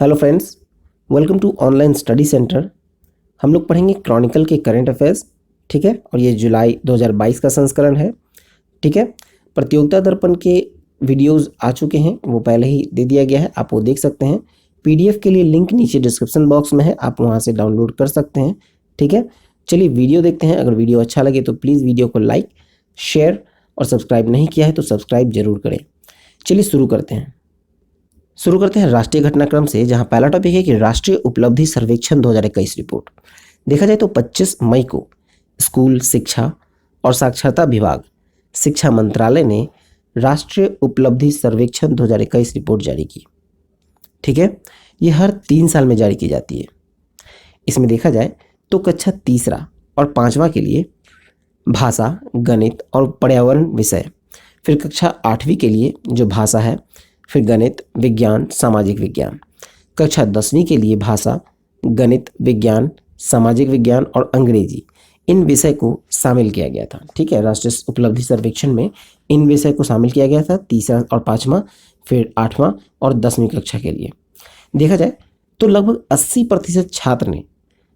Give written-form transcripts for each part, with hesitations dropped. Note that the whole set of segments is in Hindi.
Hello friends, welcome to online study centre. हम लोग पढ़ेंगे क्रॉनिकल के करंट अफेयर्स। ठीक है, और ये जुलाई 2022 का संस्करण है। ठीक है, प्रतियोगिता दर्पण के वीडियोस आ चुके हैं, वो पहले ही दे दिया गया है, आप वो देख सकते हैं। पीडीएफ के लिए लिंक नीचे डिस्क्रिप्शन बॉक्स में है, आप वहाँ से डाउनलोड कर सकते हैं। ठीक है, चलिए वीडियो देखते हैं। अगर वीडियो अच्छा लगे तो प्लीज़ वीडियो को लाइक, शेयर और सब्सक्राइब नहीं किया है तो सब्सक्राइब जरूर करें। चलिए शुरू करते हैं राष्ट्रीय घटनाक्रम से, जहां पहला टॉपिक है कि राष्ट्रीय उपलब्धि सर्वेक्षण 2021 रिपोर्ट। देखा जाए तो 25 मई को स्कूल शिक्षा और साक्षरता विभाग, शिक्षा मंत्रालय ने राष्ट्रीय उपलब्धि सर्वेक्षण 2021 रिपोर्ट जारी की। ठीक है, ये हर 3 साल में जारी की जाती है। इसमें देखा जाए तो कक्षा तीसरा और 5वां के लिए भाषा, गणित और पर्यावरण विषय, फिर कक्षा 8वीं के लिए जो भाषा है, फिर गणित, विज्ञान, सामाजिक विज्ञान, कक्षा 10वीं के लिए भाषा, गणित, विज्ञान, सामाजिक विज्ञान और अंग्रेजी, इन विषय को शामिल किया गया था। ठीक है, राष्ट्रीय उपलब्धि सर्वेक्षण में इन विषय को शामिल किया गया था, तीसरा और 5वां, फिर 8वां और 10वीं कक्षा के लिए। देखा जाए तो लगभग 80% छात्र ने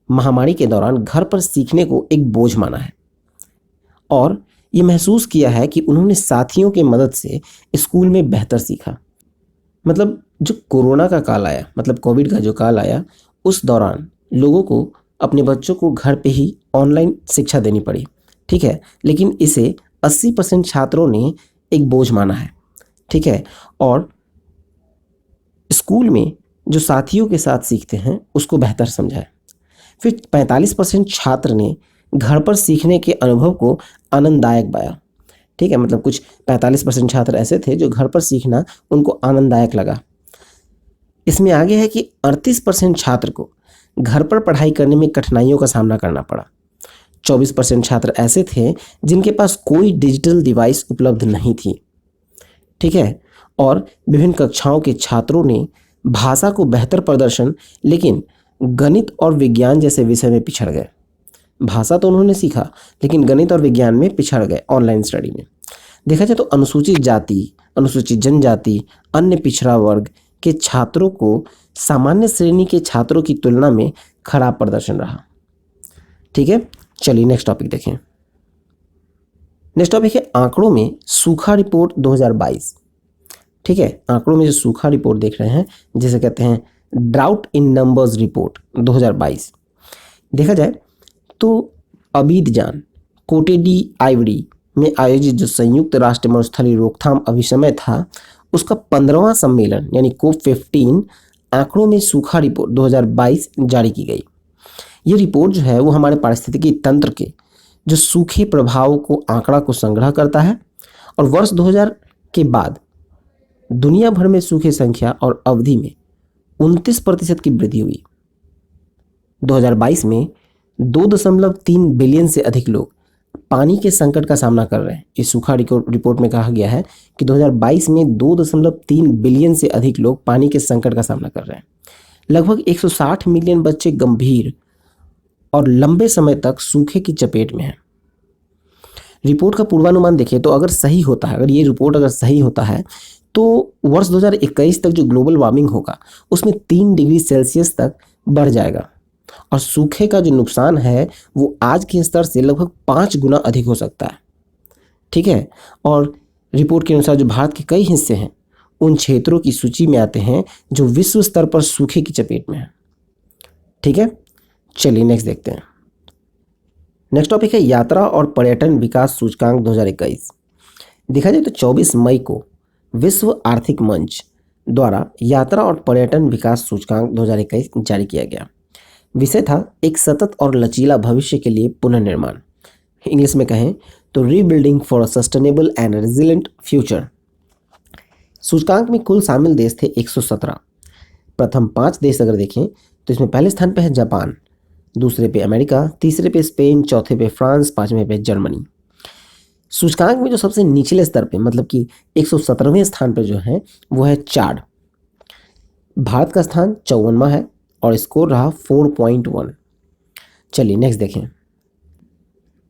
महामारी के दौरान घर पर सीखने को एक बोझ माना है और ये महसूस किया है कि उन्होंने साथियों की मदद से स्कूल में बेहतर सीखा। मतलब जो कोरोना का काल आया, मतलब कोविड का जो काल आया, उस दौरान लोगों को अपने बच्चों को घर पे ही ऑनलाइन शिक्षा देनी पड़ी। ठीक है, लेकिन इसे 80% छात्रों ने एक बोझ माना है। ठीक है, और स्कूल में जो साथियों के साथ सीखते हैं उसको बेहतर समझा है। फिर 45% छात्र ने घर पर सीखने के अनुभव को आनंददायक पाया। ठीक है, मतलब कुछ 45% छात्र ऐसे थे जो घर पर सीखना उनको आनंददायक लगा। इसमें आगे है कि 38% छात्र को घर पर पढ़ाई करने में कठिनाइयों का सामना करना पड़ा। 24% छात्र ऐसे थे जिनके पास कोई डिजिटल डिवाइस उपलब्ध नहीं थी। ठीक है, और विभिन्न कक्षाओं के छात्रों ने भाषा को बेहतर प्रदर्शन, लेकिन गणित और विज्ञान जैसे विषय में पिछड़ गए। भाषा तो उन्होंने सीखा लेकिन गणित और विज्ञान में पिछड़ गए ऑनलाइन स्टडी में। देखा जाए तो अनुसूचित जाति, अनुसूचित जनजाति, अन्य पिछड़ा वर्ग के छात्रों को सामान्य श्रेणी के छात्रों की तुलना में खराब प्रदर्शन रहा। ठीक है, चलिए नेक्स्ट टॉपिक देखें। नेक्स्ट टॉपिक है आंकड़ों में सूखा रिपोर्ट 2022। ठीक है, आंकड़ों में जो सूखा रिपोर्ट देख रहे हैं जिसे कहते हैं ड्राउट इन नंबर्स रिपोर्ट 2022। देखा जाए तो अबीदजान, कोटे डी आइवरी में आयोजित जो संयुक्त राष्ट्र मरुस्थलीय रोकथाम अभिसमय था, उसका 15वां सम्मेलन यानी कोप 15 आंकड़ों में सूखा रिपोर्ट 2022 जारी की गई। ये रिपोर्ट जो है वो हमारे पारिस्थितिकी तंत्र के जो सूखे प्रभाव को आंकड़ा को संग्रह करता है और वर्ष 2000 के बाद दुनिया भर में सूखे संख्या और अवधि में 29% की वृद्धि हुई। 2022 में 2.3 बिलियन से अधिक लोग पानी के संकट का सामना कर रहे हैं। इस सूखा रिपोर्ट में कहा गया है कि 2022 में 2.3 बिलियन से अधिक लोग पानी के संकट का सामना कर रहे हैं। लगभग 160 मिलियन बच्चे गंभीर और लंबे समय तक सूखे की चपेट में हैं। रिपोर्ट का पूर्वानुमान देखें तो अगर सही होता है, अगर ये रिपोर्ट अगर सही होता है तो वर्ष 2021 तक जो ग्लोबल वार्मिंग होगा उसमें 3 डिग्री सेल्सियस तक बढ़ जाएगा और सूखे का जो नुकसान है वो आज के स्तर से लगभग 5 गुना अधिक हो सकता है। ठीक है, और रिपोर्ट के अनुसार जो भारत के कई हिस्से हैं उन क्षेत्रों की सूची में आते हैं जो विश्व स्तर पर सूखे की चपेट में है। ठीक है, चलिए नेक्स्ट देखते हैं। नेक्स्ट टॉपिक है यात्रा और पर्यटन विकास सूचकांक 2021। देखा जाए तो 24 मई को विश्व आर्थिक मंच द्वारा यात्रा और पर्यटन विकास सूचकांक 2021 जारी किया गया। विषय था एक सतत और लचीला भविष्य के लिए पुनर्निर्माण। इंग्लिश में कहें तो rebuilding for a sustainable and resilient future. सूचकांक में कुल शामिल देश थे 117। प्रथम 5 देश अगर देखें तो इसमें पहले स्थान पे है जापान, दूसरे पे अमेरिका, तीसरे पे स्पेन, चौथे पे फ्रांस, 5वें पे जर्मनी। सूचकांक में जो सबसे निचले स्तर पे मतलब कि 117वें स्थान पे जो है वो है चाड। भारत का स्थान 54वां है और स्कोर रहा 4.1। चलिए नेक्स्ट देखें।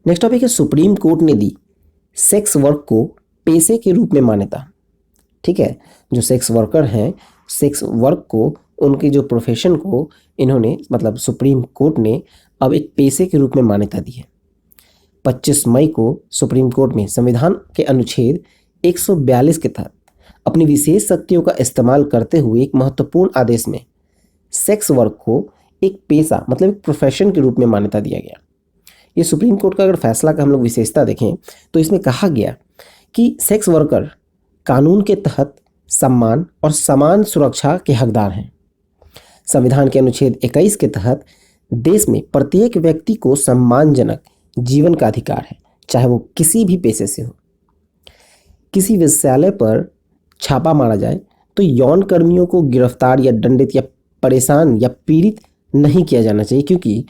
नेक्स्ट टॉपिक है सुप्रीम कोर्ट ने दी सेक्स वर्क को पेशे के रूप में मान्यता। ठीक है, जो सेक्स वर्कर हैं, सेक्स वर्क को उनकी जो प्रोफेशन को इन्होंने मतलब सुप्रीम कोर्ट ने अब एक पेशे के रूप में मान्यता दी है। 25 मई को सुप्रीम कोर्ट में संविधान के अनुच्छेद 142 के तहत अपनी विशेष शक्तियों का इस्तेमाल करते हुए एक महत्वपूर्ण आदेश में सेक्स वर्क को एक पेशा मतलब एक प्रोफेशन के रूप में मान्यता दिया गया। ये सुप्रीम कोर्ट का अगर फैसला का हम लोग विशेषता देखें तो इसमें कहा गया कि सेक्स वर्कर कानून के तहत सम्मान और समान सुरक्षा के हकदार हैं। संविधान के अनुच्छेद 21 के तहत देश में प्रत्येक व्यक्ति को सम्मानजनक जीवन का अधिकार है, चाहे वो किसी भी पेशे से हो। किसी वेश्यालय पर छापा मारा जाए तो यौन कर्मियों को गिरफ्तार या दंडित या परेशान या पीड़ित नहीं किया जाना चाहिए, क्योंकि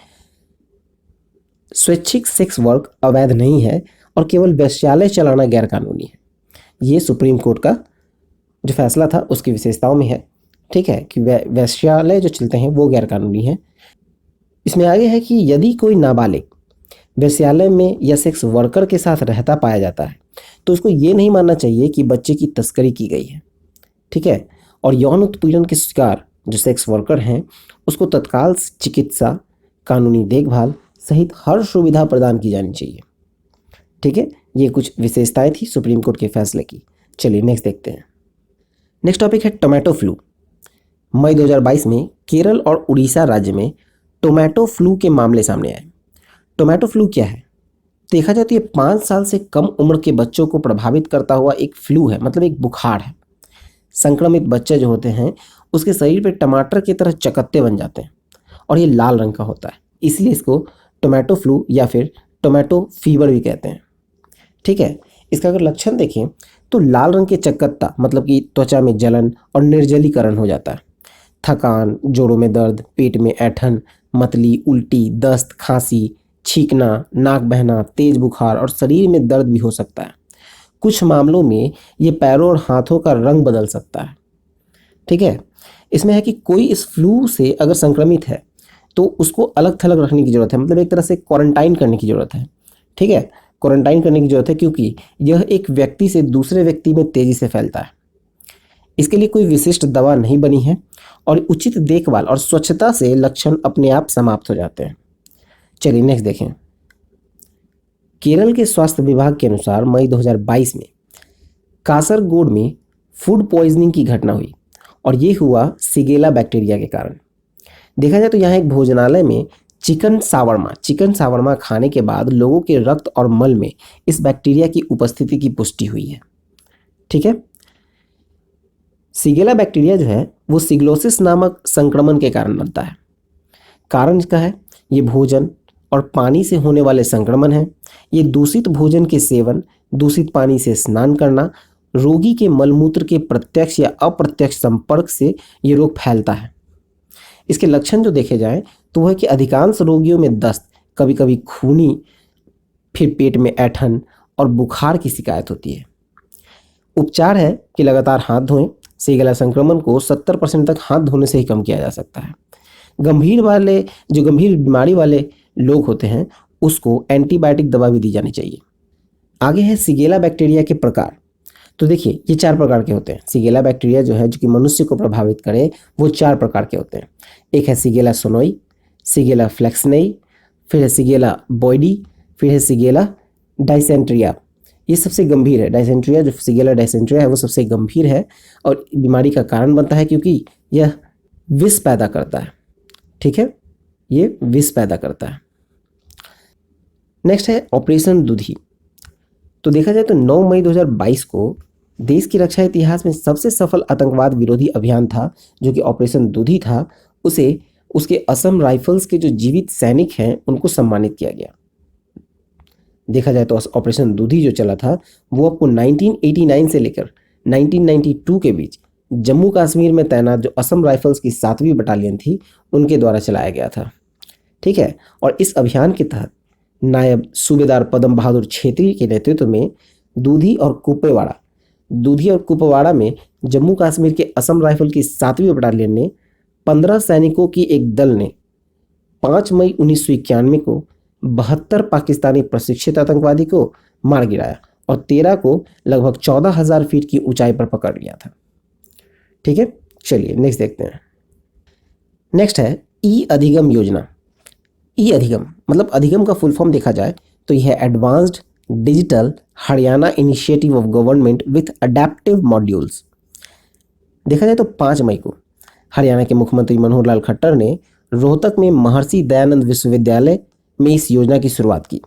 स्वैच्छिक सेक्स वर्क अवैध नहीं है और केवल वेश्यालय चलाना गैरकानूनी है। ये सुप्रीम कोर्ट का जो फैसला था उसकी विशेषताओं में है, ठीक है, कि वेश्यालय जो चलते हैं वो गैरकानूनी है। इसमें आगे है कि यदि कोई नाबालिग वेश्यालय में या सेक्स वर्कर के साथ रहता पाया जाता है तो उसको ये नहीं मानना चाहिए कि बच्चे की तस्करी की गई है, ठीक है। और यौन उत्पीड़न के शिकार जो सेक्स वर्कर हैं उसको तत्काल चिकित्सा, कानूनी देखभाल सहित हर सुविधा प्रदान की जानी चाहिए, ठीक है। ये कुछ विशेषताएं थी सुप्रीम कोर्ट के फैसले की। चलिए नेक्स्ट देखते हैं। नेक्स्ट टॉपिक है टोमेटो फ्लू। मई 2022 में केरल और उड़ीसा राज्य में टोमेटो फ्लू के मामले सामने आए। टोमेटो फ्लू क्या है? देखा जाए तो ये 5 साल से कम उम्र के बच्चों को प्रभावित करता हुआ एक फ्लू है, मतलब एक बुखार है। संक्रमित बच्चे जो होते हैं उसके शरीर पे टमाटर की तरह चकत्ते बन जाते हैं और ये लाल रंग का होता है, इसलिए इसको टोमेटो फ्लू या फिर टोमेटो फीवर भी कहते हैं, ठीक है। इसका अगर लक्षण देखें तो लाल रंग के चकत्ता मतलब कि त्वचा में जलन और निर्जलीकरण हो जाता है। थकान, जोड़ों में दर्द, पेट में ऐंठन, मतली, उल्टी, दस्त, खांसी, छींकना, नाक बहना, तेज बुखार और शरीर में दर्द भी हो सकता है। कुछ मामलों में ये पैरों और हाथों का रंग बदल सकता है, ठीक है। इसमें है कि कोई इस फ्लू से अगर संक्रमित है तो उसको अलग थलग रखने की जरूरत है, मतलब एक तरह से क्वारंटाइन करने की जरूरत है, ठीक है। क्वारंटाइन करने की जरूरत है क्योंकि यह एक व्यक्ति से दूसरे व्यक्ति में तेजी से फैलता है। इसके लिए कोई विशिष्ट दवा नहीं बनी है और उचित देखभाल और स्वच्छता से लक्षण अपने आप समाप्त हो जाते हैं। चलिए नेक्स्ट देखें। केरल के स्वास्थ्य विभाग के अनुसार मई 2022 में कासरगोड में फूड पॉइजनिंग की घटना हुई और ये हुआ सिगेला बैक्टीरिया के कारण। देखा जाए तो यहाँ एक भोजनालय में चिकन सावरमा खाने के बाद लोगों के रक्त और मल में इस बैक्टीरिया की उपस्थिति की पुष्टि हुई है, ठीक है। सिगेला बैक्टीरिया जो है वो सिग्लोसिस नामक संक्रमण के कारण बनता है। कारण इसका है ये भोजन और पानी से होने वाले संक्रमण है। ये दूषित भोजन के सेवन, दूषित पानी से स्नान करना, रोगी के मलमूत्र के प्रत्यक्ष या अप्रत्यक्ष संपर्क से ये रोग फैलता है। इसके लक्षण जो देखे जाएं तो वह है कि अधिकांश रोगियों में दस्त, कभी कभी खूनी, फिर पेट में ऐंठन और बुखार की शिकायत होती है। उपचार है कि लगातार हाथ धोएं। सिगेला संक्रमण को 70% तक हाथ धोने से ही कम किया जा सकता है। गंभीर बीमारी वाले लोग होते हैं उसको एंटीबायोटिक दवा भी दी जानी चाहिए। आगे है सिगेला बैक्टीरिया के प्रकार। तो देखिए ये 4 प्रकार के होते हैं। सिगेला बैक्टीरिया जो है जो कि मनुष्य को प्रभावित करे वो 4 प्रकार के होते हैं। एक है सिगेला सोनोई, सिगेला फ्लेक्सनेई, फिर है सिगेला बॉयडी, फिर है सिगेला डाइसेंट्रिया। ये सबसे गंभीर है। डाइसेंट्रिया जो सिगेला डाइसेंट्रिया है वो सबसे गंभीर है और बीमारी का कारण बनता है क्योंकि यह विष पैदा करता है, ठीक है, ये विष पैदा करता है। नेक्स्ट है ऑपरेशन दूधी। तो देखा जाए तो 9 मई 2022 को देश की रक्षा इतिहास में सबसे सफल आतंकवाद विरोधी अभियान था जो कि ऑपरेशन दूधी था। उसे उसके असम राइफल्स के जो जीवित सैनिक हैं उनको सम्मानित किया गया। देखा जाए तो ऑपरेशन दूधी जो चला था वो आपको 1989 से लेकर 1992 के बीच जम्मू कश्मीर में तैनात जो असम राइफल्स की 7वीं बटालियन थी उनके द्वारा चलाया गया था, ठीक है। और इस अभियान के तहत नायब सूबेदार पदम बहादुर छेत्री के नेतृत्व में दूधी और कुपवाड़ा में जम्मू कश्मीर के असम राइफल की 7वीं बटालियन ने 15 सैनिकों की एक दल ने 5 मई 1991 को 72 पाकिस्तानी प्रशिक्षित आतंकवादी को मार गिराया और 13 को लगभग 14,000 फीट की ऊंचाई पर पकड़ लिया था, ठीक है। चलिए नेक्स्ट देखते हैं। नेक्स्ट है ई अधिगम योजना। ई अधिगम मतलब अधिगम का फुल फॉर्म देखा जाए तो यह है advanced digital Haryana initiative of government with adaptive modules. देखा जाए तो 5 मई को हरियाणा के मुख्यमंत्री मनोहर लाल खट्टर ने रोहतक में महर्षि दयानंद विश्वविद्यालय में इस योजना की शुरुआत की।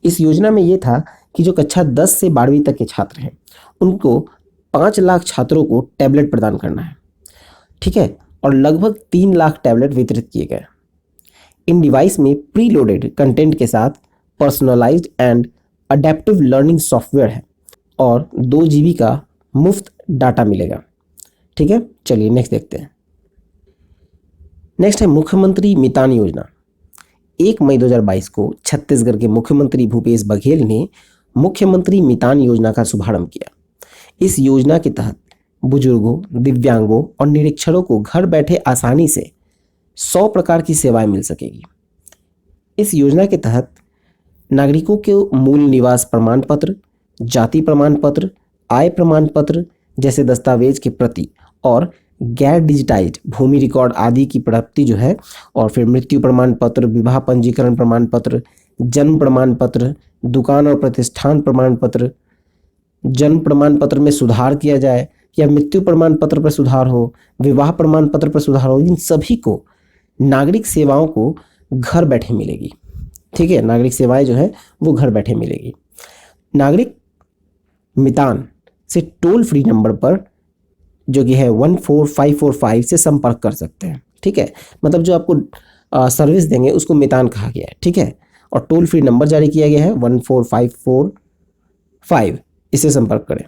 इस योजना में ये था कि जो कक्षा 10 से 12वीं तक के छात्र हैं उनको 5 लाख छात्रों को टैबलेट प्रदान करना है, ठीक है, और लगभग 3 लाख टैबलेट वितरित किए गए। इन डिवाइस में प्री लोडेड कंटेंट के साथ personalised and adaptive learning software है और 2 GB का मुफ्त डाटा मिलेगा, ठीक है। चलिए नेक्स्ट देखते हैं। नेक्स्ट है मुख्यमंत्री मितान योजना। 1 मई 2022 को छत्तीसगढ़ के मुख्यमंत्री भूपेश बघेल ने मुख्यमंत्री मितान योजना का शुभारंभ किया। इस योजना के तहत बुजुर्गों, दिव्यांगों और निरक्षरों को घर बैठे आसानी से 100 प्रकार की सेवाएं मिल सकेगी। इस योजना के तहत नागरिकों के मूल निवास प्रमाण पत्र, जाति प्रमाण पत्र, आय प्रमाण पत्र जैसे दस्तावेज की प्रति और गैर डिजिटाइज्ड भूमि रिकॉर्ड आदि की प्राप्ति जो है, और फिर मृत्यु प्रमाण पत्र, विवाह पंजीकरण प्रमाण पत्र, जन्म प्रमाण पत्र, दुकान और प्रतिष्ठान प्रमाण पत्र, जन्म प्रमाण पत्र में सुधार किया जाए या मृत्यु प्रमाण पत्र पर सुधार हो, विवाह प्रमाण पत्र पर सुधार हो, इन सभी को नागरिक सेवाओं को घर बैठे मिलेगी, ठीक है। नागरिक सेवाएं जो है वो घर बैठे मिलेगी। नागरिक मितान से टोल फ्री नंबर पर जो कि है 14545 से संपर्क कर सकते हैं, ठीक है। मतलब जो आपको सर्विस देंगे उसको मितान कहा गया है, ठीक है, और टोल फ्री नंबर जारी किया गया है 14545, इससे संपर्क करें।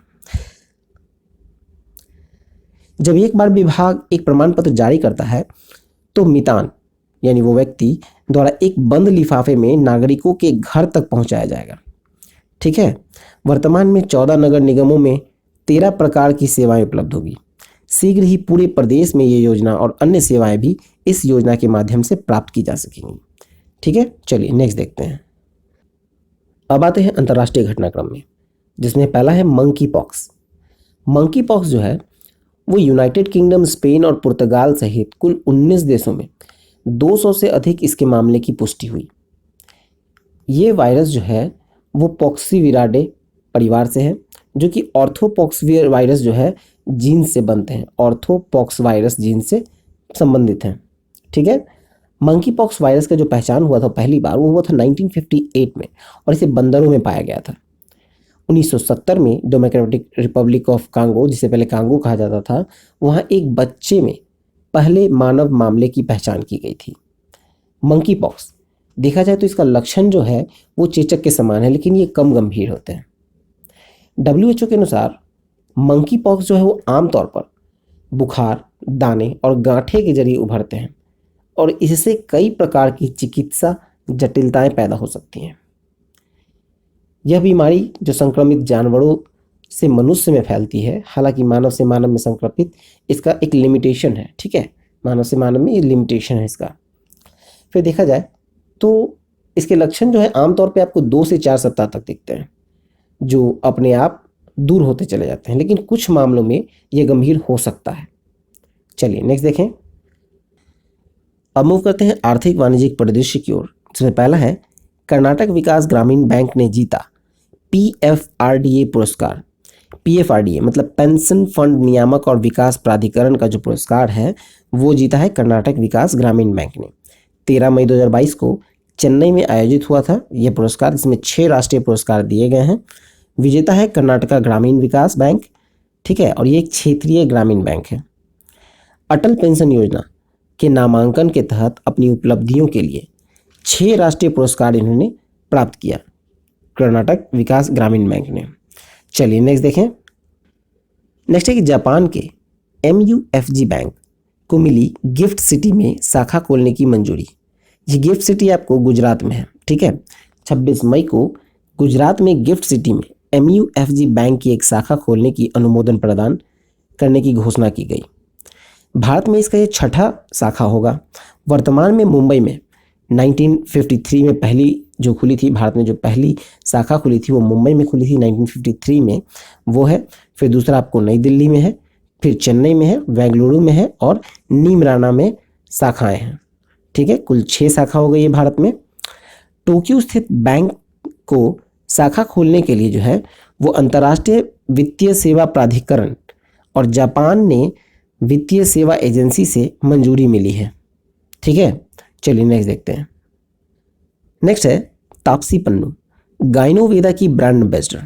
जब एक बार विभाग एक प्रमाण पत्र जारी करता है तो मितान यानी वो व्यक्ति द्वारा एक बंद लिफाफे में नागरिकों के घर तक पहुंचाया जाएगा, ठीक है। वर्तमान में 14 नगर निगमों में 13 प्रकार की सेवाएं उपलब्ध होगी। शीघ्र ही पूरे प्रदेश में ये योजना और अन्य सेवाएं भी इस योजना के माध्यम से प्राप्त की जा सकेंगी, ठीक है। चलिए नेक्स्ट देखते हैं। अब आते हैं अंतर्राष्ट्रीय घटनाक्रम में, जिसमें पहला है मंकी पॉक्स। मंकी पॉक्स जो है वो यूनाइटेड किंगडम, स्पेन और पुर्तगाल सहित कुल 19 देशों में 200 से अधिक इसके मामले की पुष्टि हुई। ये वायरस जो है वो पॉक्सीविराडे परिवार से है, जो कि ऑर्थोपॉक्स वायरस जो है जीन से बनते हैं, ऑर्थोपॉक्स वायरस जीन से संबंधित हैं, ठीक है। मंकी पॉक्स वायरस का जो पहचान हुआ था पहली बार वो हुआ था 1958 में और इसे बंदरों में पाया गया था। 1970 में डेमोक्रेटिक रिपब्लिक ऑफ कांगो, जिसे पहले कांगो कहा जाता था, वहाँ एक बच्चे में पहले मानव मामले की पहचान की गई थी। मंकी पॉक्स देखा जाए तो इसका लक्षण जो है वो चेचक के समान है, लेकिन ये कम गंभीर होते हैं। WHO के अनुसार मंकी पॉक्स जो है वो आमतौर पर बुखार, दाने और गांठे के जरिए उभरते हैं और इससे कई प्रकार की चिकित्सा जटिलताएं पैदा हो सकती हैं। यह बीमारी जो संक्रमित जानवरों से मनुष्य में फैलती है, हालांकि मानव से मानव में संक्रमित इसका एक लिमिटेशन है, ठीक है, मानव से मानव में ये लिमिटेशन है इसका। फिर देखा जाए तो इसके लक्षण जो है आमतौर पे आपको 2 से 4 सप्ताह तक दिखते हैं, जो अपने आप दूर होते चले जाते हैं, लेकिन कुछ मामलों में यह गंभीर हो सकता है। चलिए नेक्स्ट देखें। अब मूव करते हैं आर्थिक वाणिज्यिक परिदृश्य की ओर, जिसमें पहला है कर्नाटक विकास ग्रामीण बैंक ने जीता PFRDA पुरस्कार। PFRDA मतलब पेंशन फंड नियामक और विकास प्राधिकरण का जो पुरस्कार है वो जीता है कर्नाटक विकास ग्रामीण बैंक ने। 13 मई 2022 को चेन्नई में आयोजित हुआ था यह पुरस्कार, जिसमें 6 राष्ट्रीय पुरस्कार दिए गए हैं। विजेता है कर्नाटका ग्रामीण विकास बैंक, ठीक है, और ये एक क्षेत्रीय ग्रामीण बैंक है। अटल पेंशन योजना के नामांकन के तहत अपनी उपलब्धियों के लिए 6 राष्ट्रीय पुरस्कार इन्होंने प्राप्त किया कर्नाटक विकास ग्रामीण बैंक ने। चलिए नेक्स्ट देखें। नेक्स्ट है कि जापान के MUFG बैंक को मिली गिफ्ट सिटी में शाखा खोलने की मंजूरी। ये गिफ्ट सिटी आपको गुजरात में है, ठीक है। 26 मई को गुजरात में गिफ्ट सिटी में MUFG बैंक की एक शाखा खोलने की अनुमोदन प्रदान करने की घोषणा की गई। भारत में इसका ये 6ठा शाखा होगा। वर्तमान में मुंबई में 1953 में पहली जो खुली थी, भारत में जो पहली शाखा खुली थी वो मुंबई में खुली थी 1953 में, वो है। फिर दूसरा आपको नई दिल्ली में है, फिर चेन्नई में है, बेंगलुरु में है और नीमराना में शाखाएं हैं। ठीक है, कुल 6 शाखा हो गई है भारत में। टोक्यो स्थित बैंक को शाखा खोलने के लिए जो है वो अंतर्राष्ट्रीय वित्तीय सेवा प्राधिकरण और जापान ने वित्तीय सेवा एजेंसी से मंजूरी मिली है। ठीक है, चलिए नेक्स्ट देखते हैं। नेक्स्ट है तापसी पन्नू, गायनोवेदा की ब्रांड एम्बेसडर।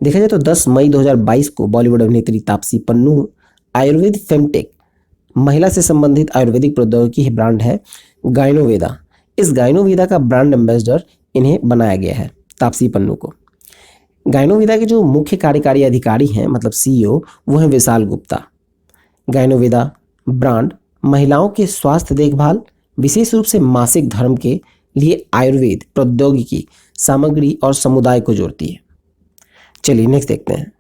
देखा जाए तो 10 मई 2022 को बॉलीवुड अभिनेत्री तापसी पन्नू आयुर्वेद फेमटेक, महिला से संबंधित आयुर्वेदिक प्रौद्योगिकी ब्रांड है गायनोवेदा, इस गायनोवेदा का ब्रांड एम्बेसडर इन्हें बनाया गया है, तापसी पन्नू को। गायनोवेदा के जो मुख्य कार्यकारी अधिकारी हैं मतलब सीईओ वो हैं विशाल गुप्ता। गायनोवेदा ब्रांड महिलाओं के स्वास्थ्य देखभाल, विशेष रूप से मासिक धर्म के लिए आयुर्वेद प्रौद्योगिकी सामग्री और समुदाय को जोड़ती है। चलिए नेक्स्ट देखते हैं।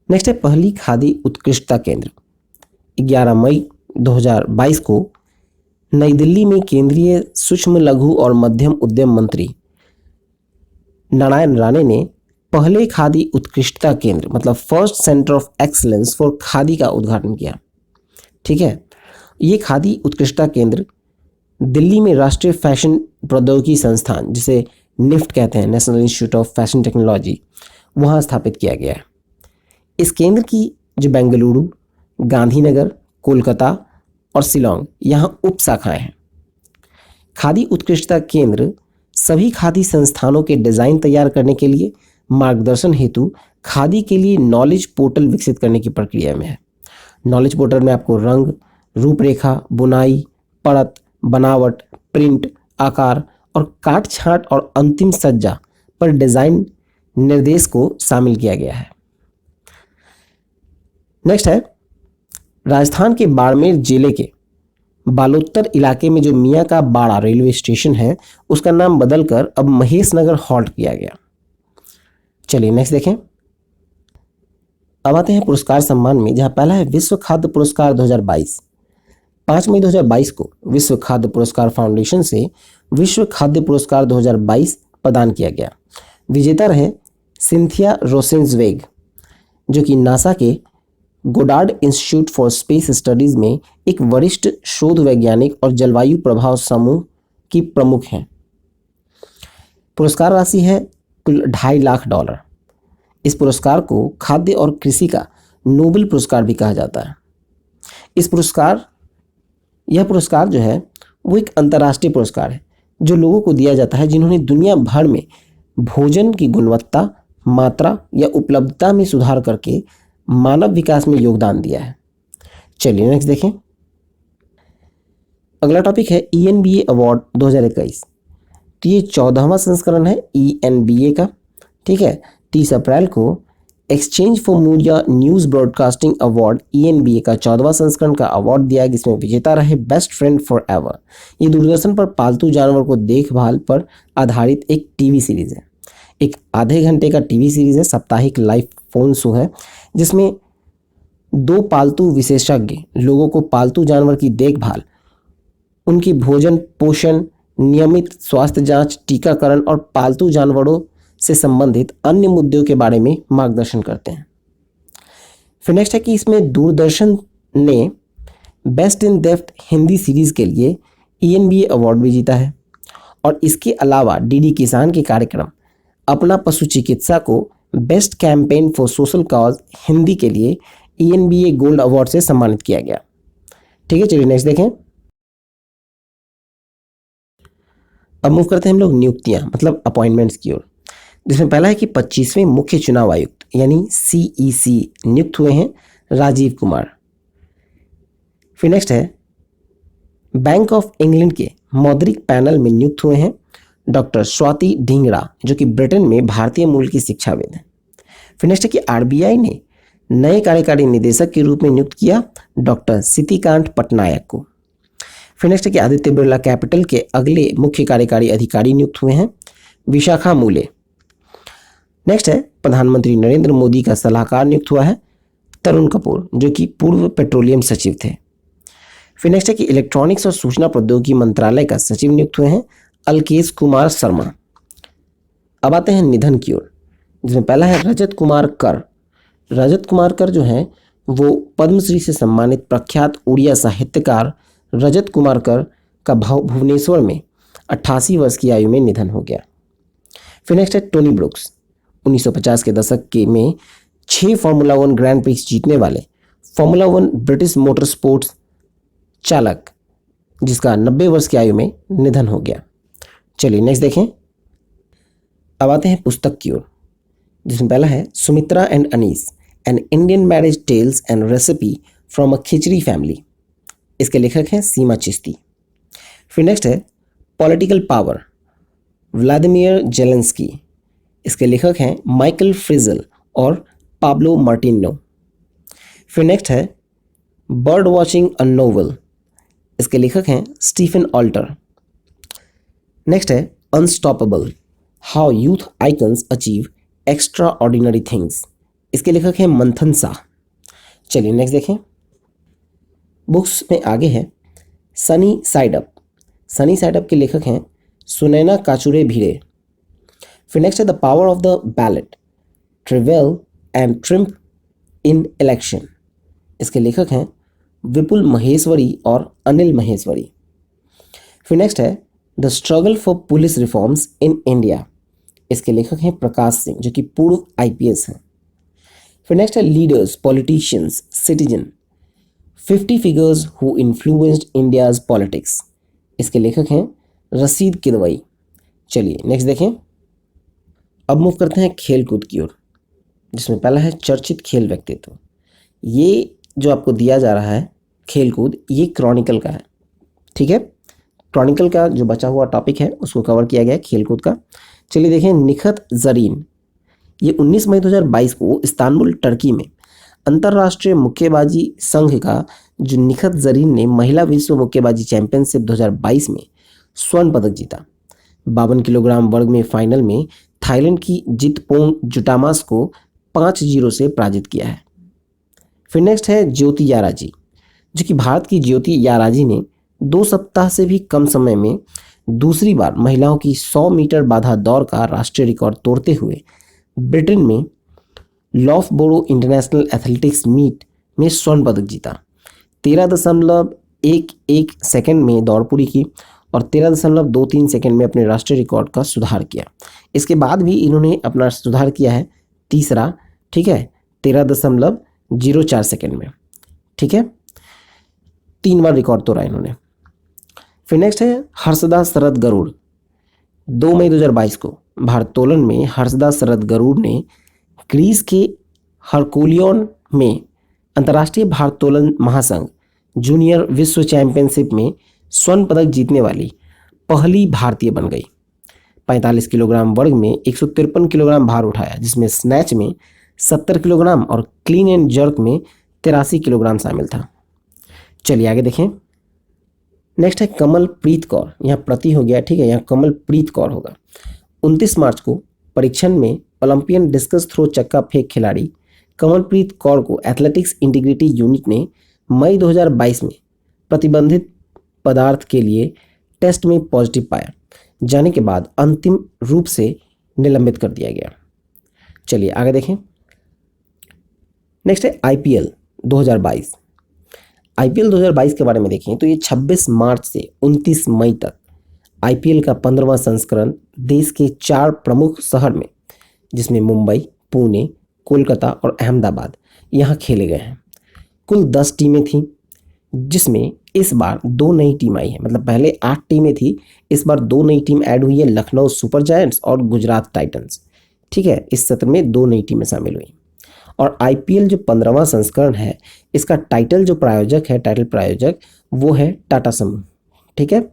नेक्स्ट है पहली खादी उत्कृष्टता केंद्र। 11 मई 2022 को नई दिल्ली में केंद्रीय सूक्ष्म लघु और मध्यम उद्यम मंत्री नारायण राणे ने पहले खादी उत्कृष्टता केंद्र मतलब first centre of excellence for khadi का उद्घाटन किया। ठीक है, ये खादी उत्कृष्टता केंद्र दिल्ली में राष्ट्रीय फैशन प्रौद्योगिकी संस्थान जिसे निफ्ट कहते हैं, national institute of fashion technology, वहाँ स्थापित किया गया है। इस केंद्र की जो बेंगलुरु, गांधीनगर, कोलकाता और शिलोंग यहाँ उप शाखाएं हैं। खादी उत्कृष्टता केंद्र सभी खादी संस्थानों के डिज़ाइन तैयार करने के लिए मार्गदर्शन हेतु खादी के लिए नॉलेज पोर्टल विकसित करने की प्रक्रिया में है। नॉलेज पोर्टल में आपको रंग, रूपरेखा, बुनाई, परत, बनावट, प्रिंट, आकार और काट छांट और अंतिम सज्जा पर डिज़ाइन निर्देश को शामिल किया गया है। नेक्स्ट है राजस्थान के बाड़मेर जिले के बालोतर इलाके में जो मियाँ का बाड़ा रेलवे स्टेशन है उसका नाम बदलकर अब महेश नगर हॉल्ट किया गया। चलिए नेक्स्ट देखें। अब आते हैं पुरस्कार सम्मान में, जहां पहला है विश्व खाद्य पुरस्कार 2022। 5 मई 2022 को विश्व खाद्य पुरस्कार फाउंडेशन से विश्व खाद्य पुरस्कार 2022 प्रदान किया गया। विजेता रहे सिंथिया रोसेंजवेग, जो कि नासा के Goddard institute for space studies में एक वरिष्ठ शोध वैज्ञानिक और जलवायु प्रभाव समूह की प्रमुख हैं। पुरस्कार राशि है कुल $2.5 लाख। इस पुरस्कार को खाद्य और कृषि का नोबेल पुरस्कार भी कहा जाता है। यह पुरस्कार जो है वो एक अंतर्राष्ट्रीय पुरस्कार है जो लोगों को दिया जाता है जिन्होंने दुनिया भर में भोजन की गुणवत्ता, मात्रा या उपलब्धता में सुधार करके मानव विकास में योगदान दिया है। चलिए नेक्स्ट देखें। अगला टॉपिक है ENBA अवार्ड 2021। तो ये 14वां संस्करण है ENBA का। ठीक है, 30 अप्रैल को exchange for media news broadcasting award ENBA का 14वां संस्करण का अवार्ड दिया, जिसमें विजेता रहे बेस्ट फ्रेंड फॉर एवर। ये दूरदर्शन पर पालतू जानवर को देखभाल पर आधारित एक टीवी सीरीज है। एक आधे घंटे का टीवी सीरीज है, साप्ताहिक लाइव फोन शो है, जिसमें 2 पालतू विशेषज्ञ लोगों को पालतू जानवर की देखभाल, उनकी भोजन पोषण, नियमित स्वास्थ्य जांच, टीकाकरण और पालतू जानवरों से संबंधित अन्य मुद्दों के बारे में मार्गदर्शन करते हैं। फिर नेक्स्ट है कि इसमें दूरदर्शन ने best in depth Hindi series के लिए ENBA अवार्ड भी जीता है। और इसके अलावा DD किसान के कार्यक्रम अपना पशु चिकित्सा को best campaign for social cause Hindi के लिए ENBA गोल्ड अवार्ड से सम्मानित किया गया। ठीक है, चलिए नेक्स्ट देखें। अब मूव करते हैं हम लोग नियुक्तियां मतलब अपॉइंटमेंट्स की ओर, जिसमें पहला है कि 25वें मुख्य चुनाव आयुक्त यानी CEC नियुक्त हुए हैं राजीव कुमार। फिर नेक्स्ट है बैंक ऑफ इंग्लैंड के मौद्रिक पैनल में नियुक्त हुए हैं डॉक्टर स्वाति ढींगरा, जो कि ब्रिटेन में भारतीय मूल की शिक्षाविद हैं। फिर नेक्स्ट है कि RBI ने नए कार्यकारी निदेशक के रूप में नियुक्त किया डॉक्टर सितिकांत पटनायक को। फिर नेक्स्ट है कि आदित्य बिरला कैपिटल के अगले मुख्य कार्यकारी अधिकारी नियुक्त हुए हैं विशाखा मूले। नेक्स्ट है प्रधानमंत्री नरेंद्र मोदी का सलाहकार नियुक्त हुआ है तरुण कपूर, जो कि पूर्व पेट्रोलियम सचिव थे। फिर नेक्स्ट है कि इलेक्ट्रॉनिक्स और सूचना प्रौद्योगिकी मंत्रालय का सचिव नियुक्त हुए हैं अलकेश कुमार शर्मा। अब आते हैं निधन की ओर, जिसमें पहला है रजत कुमार कर। रजत कुमार कर जो हैं वो पद्मश्री से सम्मानित प्रख्यात उड़िया साहित्यकार रजत कुमारकर का भुवनेश्वर में 88 वर्ष की आयु में निधन हो गया। फिर नेक्स्ट है टोनी ब्रुक्स। 1950 के दशक के में 6 फार्मूला 1 ग्रैंड प्रिक्स जीतने वाले फार्मूला 1 ब्रिटिश मोटर स्पोर्ट्स चालक, जिसका 90 वर्ष की आयु में निधन हो गया। चलिए नेक्स्ट देखें। अब आते हैं पुस्तक की ओर, जिसमें पहला है Sumitra and Anees an Indian marriage tales and recipe from a khichdi family. इसके लेखक हैं सीमा चिश्ती। फिर नेक्स्ट है पॉलिटिकल पावर व्लादिमीर जेलेंस्की। इसके लेखक हैं माइकल फ्रिजल और पाब्लो मार्टिनो। फिर नेक्स्ट है बर्ड वॉचिंग अ नोवेल। इसके लेखक हैं स्टीफन ऑल्टर। नेक्स्ट है unstoppable how youth icons achieve extra ordinary things. इसके लेखक हैं मंथन शाह। चलिए नेक्स्ट देखें। बुक्स में आगे है sunny side up. Sunny side up के लेखक हैं सुनैना काचुरे भिड़े। फिर नेक्स्ट है the power of the ballot travail and triumph in election. इसके लेखक हैं विपुल महेश्वरी और अनिल महेश्वरी। फिर नेक्स्ट है the struggle for police reforms in India. इसके लेखक हैं प्रकाश सिंह, जो कि पूर्व आईपीएस हैं। फिर नेक्स्ट है leaders politicians citizen 50 figures who influenced India's politics. इसके लेखक हैं रशीद किदवई। चलिए नेक्स्ट देखें। अब मूव करते हैं खेल कूद की ओर, जिसमें पहला है चर्चित खेल व्यक्तित्व। ये जो आपको दिया जा रहा है खेल कूद, ये क्रॉनिकल का है। ठीक है, क्रॉनिकल का जो बचा हुआ टॉपिक है उसको कवर किया गया है खेल कूद का। चलिए देखें। निखत जरीन, ये 19 मई 2022 को इस्तांबुल टर्की में अंतर्राष्ट्रीय मुक्केबाजी संघ का जो निखत जरीन ने महिला विश्व मुक्केबाजी चैंपियनशिप 2022 में स्वर्ण पदक जीता। 52 किलोग्राम वर्ग में फाइनल में थाईलैंड की जितपोंग जुटामास को 5-0 से पराजित किया है। फिर नेक्स्ट है ज्योति याराजी, जो कि भारत की ज्योति याराजी ने 2 सप्ताह से भी कम समय में दूसरी बार महिलाओं की 100 मीटर बाधा दौड़ का राष्ट्रीय रिकॉर्ड तोड़ते हुए ब्रिटेन में लॉफ्टबोरो इंटरनेशनल एथलेटिक्स मीट में स्वर्ण पदक जीता। 13.11 सेकंड में दौड़ पूरी की और 13.23 सेकंड में अपने राष्ट्रीय रिकॉर्ड का सुधार किया। इसके बाद भी इन्होंने अपना सुधार किया है तीसरा, ठीक है, 13.04 सेकंड में। ठीक है, 3 बार रिकॉर्ड तोड़ा इन्होंने। फिर नेक्स्ट है हर्षदा शरद गरुड़। 2 मई 2022 को भारोत्तोलन में हर्षदा शरद गरुड़ ने ग्रीस के हरकुलियन में अंतर्राष्ट्रीय भारोत्तोलन महासंघ जूनियर विश्व चैंपियनशिप में स्वर्ण पदक जीतने वाली पहली भारतीय बन गई। 45 किलोग्राम वर्ग में 153 किलोग्राम भार उठाया, जिसमें स्नैच में 70 किलोग्राम और क्लीन एंड जर्क में 83 किलोग्राम शामिल था। चलिए आगे देखें। नेक्स्ट है कमल प्रीत कौर। यहाँ प्रति हो गया, ठीक है, यहाँ कमल प्रीत कौर होगा। 29 मार्च को परीक्षण में ओलंपियन डिस्कस थ्रो चक्का फेंक खिलाड़ी कमलप्रीत कौर को एथलेटिक्स इंटीग्रिटी यूनिट ने मई 2022 में प्रतिबंधित पदार्थ के लिए टेस्ट में पॉजिटिव पाया जाने के बाद अंतिम रूप से निलंबित कर दिया गया। चलिए आगे देखें। नेक्स्ट है आईपीएल 2022। आईपीएल 2022 के बारे में देखें तो ये 26 मार्च से 29 मई तक आईपीएल का 15वां संस्करण देश के 4 प्रमुख शहर में, जिसमें मुंबई, पुणे, कोलकाता और अहमदाबाद, यहाँ खेले गए हैं। कुल 10 टीमें थीं, जिसमें इस बार 2 नई टीम आई है। मतलब पहले 8 टीमें थी, इस बार 2 नई टीम ऐड हुई है, लखनऊ सुपर जायंट्स और गुजरात टाइटंस। ठीक है, इस सत्र में 2 नई टीमें शामिल हुई। और आईपीएल जो 15वां संस्करण है, इसका टाइटल जो प्रायोजक है, टाइटल प्रायोजक वो है टाटा समूह। ठीक है,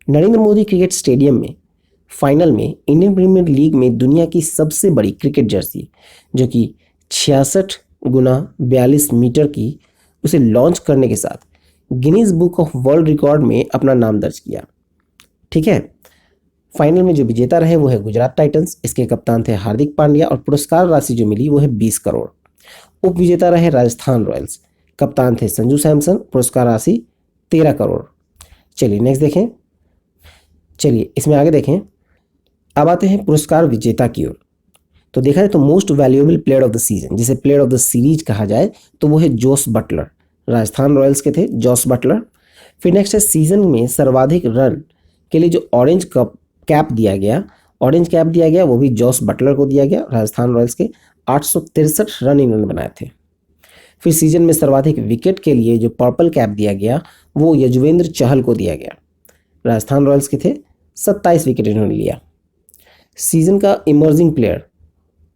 नरेंद्र मोदी क्रिकेट स्टेडियम में फाइनल में इंडियन प्रीमियर लीग में दुनिया की सबसे बड़ी क्रिकेट जर्सी, जो कि 66x42 मीटर की, उसे लॉन्च करने के साथ Guinness book of world record में अपना नाम दर्ज किया। ठीक है, फाइनल में जो विजेता रहे वो है गुजरात टाइटंस। इसके कप्तान थे हार्दिक पांड्या और पुरस्कार राशि जो मिली वो है 20 करोड़। उप विजेता रहे राजस्थान रॉयल्स, कप्तान थे संजू सैमसन, पुरस्कार राशि 13 करोड़। चलिए नेक्स्ट देखें। चलिए इसमें आगे देखें। अब आते हैं पुरस्कार विजेता की ओर। तो देखा जाए तो most valuable player of the season, जिसे प्लेयर ऑफ द सीरीज कहा जाए, तो वो है जोस बटलर, राजस्थान रॉयल्स के थे जोस बटलर। फिर नेक्स्ट है सीजन में सर्वाधिक रन के लिए जो ऑरेंज कैप दिया गया, ऑरेंज कैप दिया गया, वो भी जोस बटलर को दिया गया। राजस्थान रॉयल्स के 863 रन इन्होंने बनाए थे। फिर सीजन में सर्वाधिक विकेट के लिए जो पर्पल कैप दिया गया, वो यजुवेंद्र चहल को दिया गया। राजस्थान रॉयल्स के थे, 27 विकेट इन्होंने लिया। सीजन का emerging player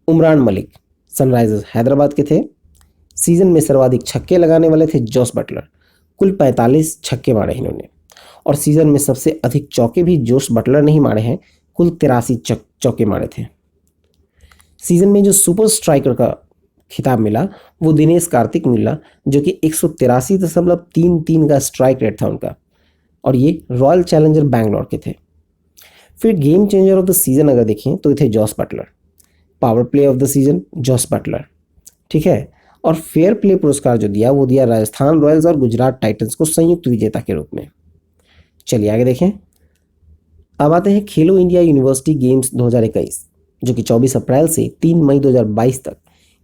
Umran Malik, Sunrisers Hyderabad के थे। सीजन में सर्वाधिक छक्के लगाने वाले थे जोस बटलर, कुल 45 छक्के मारे इन्होंने। और सीजन में सबसे अधिक चौके भी जोस बटलर ने ही मारे हैं, कुल 83 चौके मारे थे। सीजन में जो सुपर स्ट्राइकर का खिताब मिला वो दिनेश कार्तिक मिला, जो कि 183.33 का स्ट्राइक रेट था उनका, और ये रॉयल चैलेंजर बैंगलोर के थे। फिर game changer of the season अगर देखें तो ये थे Jos Buttler. Power play of the season Jos Buttler, ठीक है। और फेयर प्ले पुरस्कार जो दिया वो दिया राजस्थान रॉयल्स और गुजरात टाइटंस को संयुक्त विजेता के रूप में। चलिए आगे देखें। अब आते हैं खेलो इंडिया यूनिवर्सिटी गेम्स 2021, जो कि 24 अप्रैल से 3 मई 2022 तक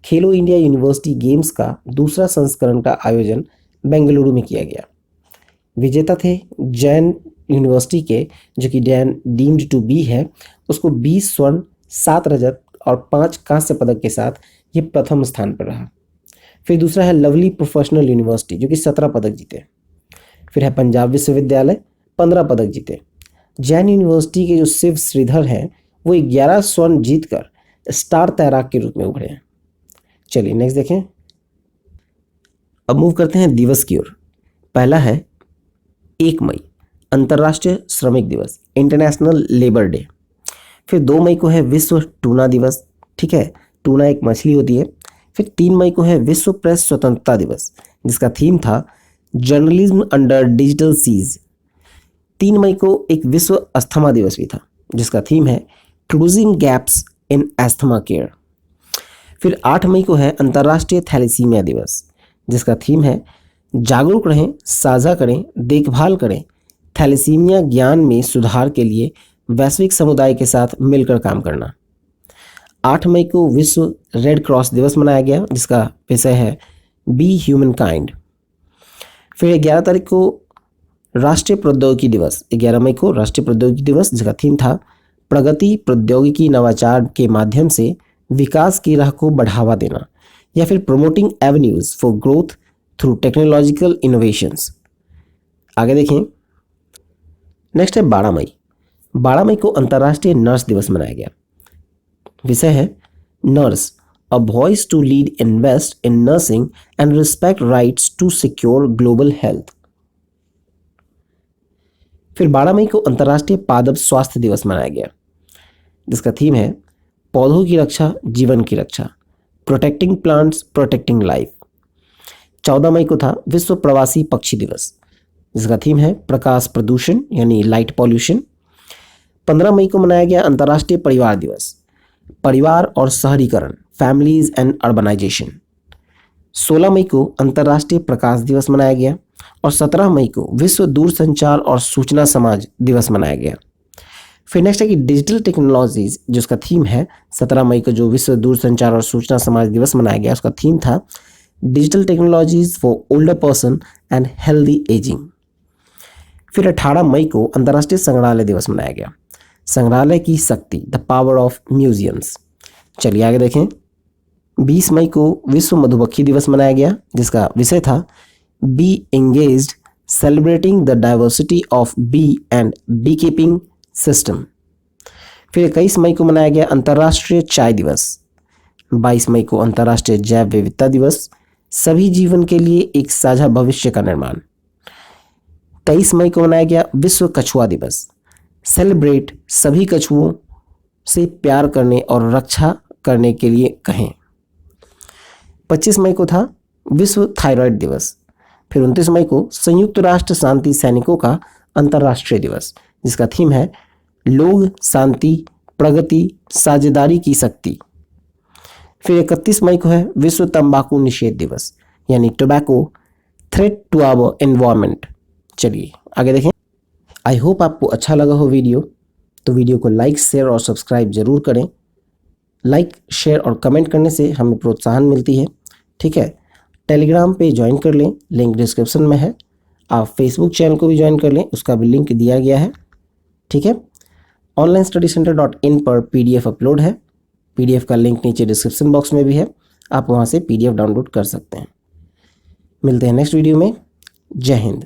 खेलो इंडिया यूनिवर्सिटी गेम्स का दूसरा संस्करण का आयोजन बेंगलुरु में किया गया। विजेता थे जैन यूनिवर्सिटी के, जो कि जैन डीम्ड टू बी है, उसको 20 स्वर्ण, 7 रजत और 5 कांस्य पदक के साथ ये प्रथम स्थान पर रहा। फिर दूसरा है लवली प्रोफेशनल यूनिवर्सिटी, जो कि 17 पदक जीते। फिर है पंजाब विश्वविद्यालय, 15 पदक जीते। जैन यूनिवर्सिटी के जो शिव श्रीधर हैं वो 11 स्वर्ण जीतकर स्टार तैराक के रूप में उभरे हैं। चलिए नेक्स्ट देखें। अब मूव करते हैं दिवस की ओर। पहला है 1 मई, अंतर्राष्ट्रीय श्रमिक दिवस, इंटरनेशनल लेबर डे। फिर 2 मई को है विश्व टूना दिवस, ठीक है, टूना एक मछली होती है। फिर 3 मई को है विश्व प्रेस स्वतंत्रता दिवस, जिसका थीम था जर्नलिज्म अंडर डिजिटल सीज। 3 मई को एक विश्व अस्थमा दिवस भी था, जिसका थीम है closing gaps in asthma care. फिर 8 मई को है अंतर्राष्ट्रीय थैलेसीमिया दिवस, जिसका थीम है जागरूक रहें, साझा करें, देखभाल करें, थैलेसीमिया ज्ञान में सुधार के लिए वैश्विक समुदाय के साथ मिलकर काम करना। 8 मई को विश्व रेड क्रॉस दिवस मनाया गया, जिसका विषय है बी ह्यूमन काइंड। फिर 11 तारीख को राष्ट्रीय प्रौद्योगिकी दिवस, 11 मई को राष्ट्रीय प्रौद्योगिकी दिवस, जिसका थीम था प्रगति, प्रौद्योगिकी, नवाचार के माध्यम से विकास की राह को बढ़ावा देना, या फिर promoting avenues for growth through technological innovations. आगे देखें। नेक्स्ट है 12 मई। 12 मई को अंतर्राष्ट्रीय नर्स दिवस मनाया गया। विषय है nurse, a voice to lead, invest in nursing and respect rights to secure global health. फिर 12 मई को अंतर्राष्ट्रीय पादप स्वास्थ्य दिवस मनाया गया, जिसका थीम है पौधों की रक्षा, जीवन की रक्षा, प्रोटेक्टिंग प्लांट्स, प्रोटेक्टिंग लाइफ। 14 मई को था विश्व प्रवासी पक्षी दिवस, जिसका थीम है प्रकाश प्रदूषण यानी लाइट पॉल्यूशन। 15 मई को मनाया गया अंतर्राष्ट्रीय परिवार दिवस, परिवार और शहरीकरण, फैमिलीज एंड अर्बनाइजेशन। 16 मई को अंतर्राष्ट्रीय प्रकाश दिवस मनाया गया और 17 मई को विश्व दूरसंचार और सूचना समाज दिवस मनाया गया। फिर नेक्स्ट है कि डिजिटल टेक्नोलॉजीज, जिसका थीम है 17 मई को जो विश्व दूरसंचार और सूचना समाज दिवस मनाया गया, उसका थीम था digital technologies for older person and healthy ageing. फिर 18 मई को अंतर्राष्ट्रीय संग्रहालय दिवस मनाया गया, संग्रहालय की शक्ति, द पावर ऑफ म्यूजियम्स। चलिए आगे देखें। 20 मई को विश्व मधुमक्खी दिवस मनाया गया, जिसका विषय था be engaged, celebrating the diversity of bee and beekeeping system. फिर 21 मई को मनाया गया अंतर्राष्ट्रीय चाय दिवस। 22 मई को अंतर्राष्ट्रीय जैव विविधता दिवस, सभी जीवन के लिए एक साझा भविष्य का निर्माण। 23 मई को मनाया गया विश्व कछुआ दिवस, सेलिब्रेट सभी कछुओं से प्यार करने और रक्षा करने के लिए कहें। 25 मई को था विश्व थायराइड दिवस। फिर 29 मई को संयुक्त राष्ट्र शांति सैनिकों का अंतर्राष्ट्रीय दिवस, जिसका थीम है लोग, शांति, प्रगति, साझेदारी की शक्ति। फिर 31 मई को है विश्व तंबाकू निषेध दिवस, यानी tobacco threat to our environment. चलिए आगे देखें। आई होप आपको अच्छा लगा हो वीडियो, तो वीडियो को लाइक, शेयर और सब्सक्राइब जरूर करें। लाइक, शेयर और कमेंट करने से हमें प्रोत्साहन मिलती है। ठीक है, टेलीग्राम पे ज्वाइन कर लें, लिंक डिस्क्रिप्शन में है। आप फेसबुक चैनल को भी ज्वाइन कर लें, उसका भी लिंक दिया गया है। ठीक है, onlinestudycenter.in पर PDF अपलोड है। PDF का लिंक नीचे डिस्क्रिप्शन बॉक्स में भी है, आप वहाँ से PDF डाउनलोड कर सकते हैं। मिलते हैं नेक्स्ट वीडियो में। जय हिंद।